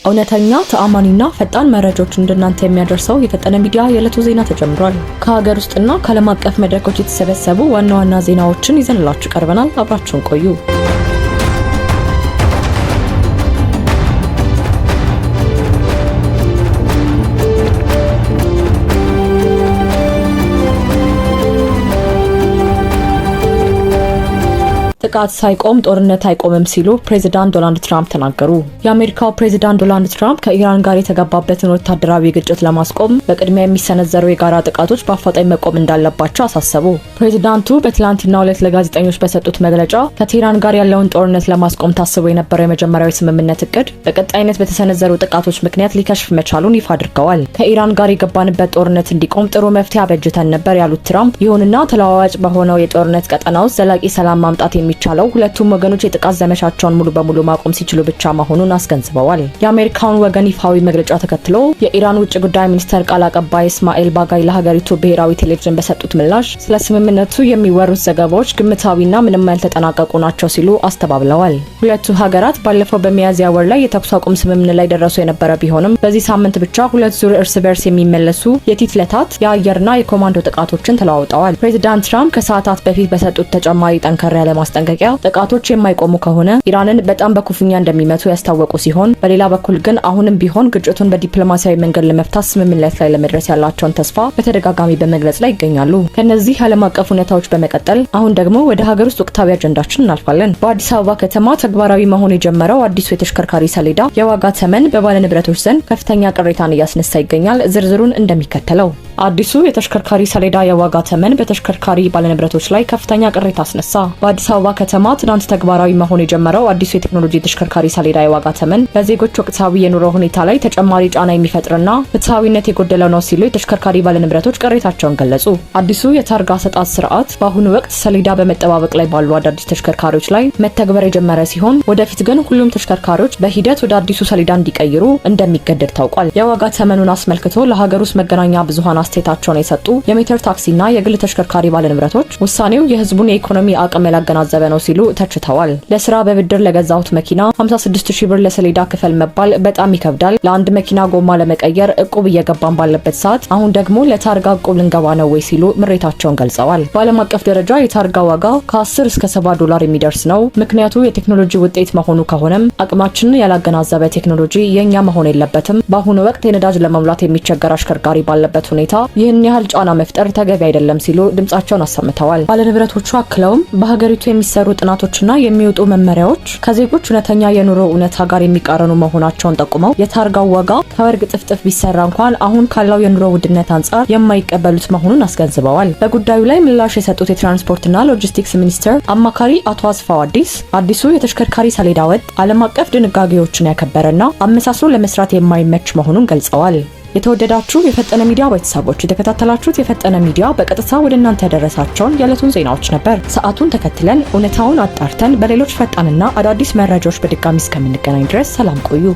እውነተኛ ተአማኒና ፈጣን መረጃዎች እንደናንተ የሚያደርሰው የፈጠነ ሚዲያ የዕለቱ ዜና ተጀምሯል። ከሀገር ውስጥና ከዓለም አቀፍ መድረኮች የተሰበሰቡ ዋና ዋና ዜናዎችን ይዘንላችሁ ቀርበናል። አብራችሁን ቆዩ። ጥቃት ሳይቆም ጦርነት አይቆምም ሲሉ ፕሬዚዳንት ዶናልድ ትራምፕ ተናገሩ። የአሜሪካው ፕሬዚዳንት ዶናልድ ትራምፕ ከኢራን ጋር የተገባበትን ወታደራዊ ግጭት ለማስቆም በቅድሚያ የሚሰነዘሩ የጋራ ጥቃቶች በአፋጣኝ መቆም እንዳለባቸው አሳሰቡ። ፕሬዚዳንቱ በትላንትናው ዕለት ለጋዜጠኞች በሰጡት መግለጫ ከቴህራን ጋር ያለውን ጦርነት ለማስቆም ታስቦ የነበረው የመጀመሪያው ስምምነት እቅድ በቀጣይነት በተሰነዘሩ ጥቃቶች ምክንያት ሊከሽፍ መቻሉን ይፋ አድርገዋል። ከኢራን ጋር የገባንበት ጦርነት እንዲቆም ጥሩ መፍትሄ አበጅተን ነበር ያሉት ትራምፕ፣ ይሁንና ተለዋዋጭ በሆነው የጦርነት ቀጠና ውስጥ ዘላቂ ሰላም ማምጣት የሚቻለው ሁለቱም ወገኖች የጥቃት ዘመቻቸውን ሙሉ በሙሉ ማቆም ሲችሉ ብቻ መሆኑን አስገንዝበዋል። የአሜሪካውን ወገን ይፋዊ መግለጫ ተከትሎ የኢራን ውጭ ጉዳይ ሚኒስተር ቃል አቀባይ እስማኤል ባጋይ ለሀገሪቱ ብሔራዊ ቴሌቪዥን በሰጡት ምላሽ ስለ ስምምነቱ የሚወሩት ዘገባዎች ግምታዊና ምንም ያልተጠናቀቁ ናቸው ሲሉ አስተባብለዋል። ሁለቱ ሀገራት ባለፈው በሚያዝያ ወር ላይ የተኩስ አቁም ስምምነት ላይ ደረሱ የነበረ ቢሆንም በዚህ ሳምንት ብቻ ሁለት ዙር እርስ በርስ የሚመለሱ የቲትለታት የአየርና የኮማንዶ ጥቃቶችን ተለዋውጠዋል። ፕሬዚዳንት ትራምፕ ከሰዓታት በፊት በሰጡት ተጨማሪ ጠንከር ያለ ማስጠንቀቂያ ጥቃቶች የማይቆሙ ከሆነ ኢራንን በጣም በኩፍኛ እንደሚመቱ ያስታወቁ ሲሆን፣ በሌላ በኩል ግን አሁንም ቢሆን ግጭቱን በዲፕሎማሲያዊ መንገድ ለመፍታት ስምምነት ላይ ለመድረስ ያላቸውን ተስፋ በተደጋጋሚ በመግለጽ ላይ ይገኛሉ። ከነዚህ ዓለም አቀፍ ሁኔታዎች በመቀጠል አሁን ደግሞ ወደ ሀገር ውስጥ ወቅታዊ አጀንዳችን እናልፋለን። በአዲስ አበባ ከተማ ተግባራዊ መሆን የጀመረው አዲሱ የተሽከርካሪ ሰሌዳ የዋጋ ተመን በባለንብረቶች ዘንድ ከፍተኛ ቅሬታን እያስነሳ ይገኛል። ዝርዝሩን እንደሚከተለው። አዲሱ የተሽከርካሪ ሰሌዳ የዋጋ ተመን በተሽከርካሪ ባለንብረቶች ላይ ከፍተኛ ቅሬታ አስነሳ። በአዲስ አበባ ከተማ ትናንት ተግባራዊ መሆን የጀመረው አዲሱ የቴክኖሎጂ ተሽከርካሪ ሰሌዳ የዋጋ ተመን በዜጎች ወቅታዊ የኑሮ ሁኔታ ላይ ተጨማሪ ጫና የሚፈጥርና ፍትሐዊነት የጎደለው ነው ሲሉ የተሽከርካሪ ባለንብረቶች ቅሬታቸውን ገለጹ። አዲሱ የታርጋ አሰጣጥ ስርዓት በአሁኑ ወቅት ሰሌዳ በመጠባበቅ ላይ ባሉ አዳዲስ ተሽከርካሪዎች ላይ መተግበር የጀመረ ሲሆን ወደፊት ግን ሁሉም ተሽከርካሪዎች በሂደት ወደ አዲሱ ሰሌዳ እንዲቀይሩ እንደሚገደድ ታውቋል። የዋጋ ተመኑን አስመልክቶ ለሀገር ውስጥ መገናኛ ብዙሃን አስተያየታቸውን የሰጡ የሜትር ታክሲና የግል ተሽከርካሪ ባለንብረቶች ውሳኔው የህዝቡን የኢኮኖሚ አቅም ያላገናዘበ ነው ሲሉ ተችተዋል። ለስራ በብድር ለገዛሁት መኪና 56000 ብር ለሰሌዳ ክፈል መባል በጣም ይከብዳል። ለአንድ መኪና ጎማ ለመቀየር እቁብ እየገባን ባለበት ሰዓት አሁን ደግሞ ለታርጋ እቁብ ልንገባ ነው ወይ ሲሉ ምሬታቸውን ገልጸዋል። በዓለም አቀፍ ደረጃ የታርጋ ዋጋ ከ10 እስከ $70 የሚደርስ ነው። ምክንያቱ የቴክኖሎጂ ውጤት መሆኑ ከሆነም አቅማችንን ያላገናዘበ ቴክኖሎጂ የኛ መሆን የለበትም። በአሁኑ ወቅት የነዳጅ ለመሙላት የሚቸገር አሽከርካሪ ባለበት ሁኔታ ይህን ያህል ጫና መፍጠር ተገቢ አይደለም ሲሉ ድምጻቸውን አሰምተዋል። ባለንብረቶቹ አክለውም በሀገሪቱ የሚሰሩ ጥናቶችና የሚወጡ መመሪያዎች ከዜጎች እውነተኛ የኑሮ እውነታ ጋር የሚቃረኑ መሆናቸውን ጠቁመው የታርጋው ዋጋ ከወርቅ ጥፍጥፍ ቢሰራ እንኳን አሁን ካለው የኑሮ ውድነት አንጻር የማይቀበሉት መሆኑን አስገንዝበዋል። በጉዳዩ ላይ ምላሽ የሰጡት የትራንስፖርትና ሎጂስቲክስ ሚኒስትር አማካሪ አቶ አስፋው አዲሱ የተሽከርካሪ ሰሌዳ ወጥ ዓለም አቀፍ ድንጋጌዎችን ያከበረና አመሳስሎ ለመስራት የማይመች መሆኑን ገልጸዋል። የተወደዳችሁ የፈጠነ ሚዲያ ቤተሰቦች የተከታተላችሁት የፈጠነ ሚዲያ በቀጥታ ወደ እናንተ ያደረሳቸውን የዕለቱን ዜናዎች ነበር። ሰዓቱን ተከትለን እውነታውን አጣርተን በሌሎች ፈጣንና አዳዲስ መረጃዎች በድጋሚ እስከምንገናኝ ድረስ ሰላም ቆዩ።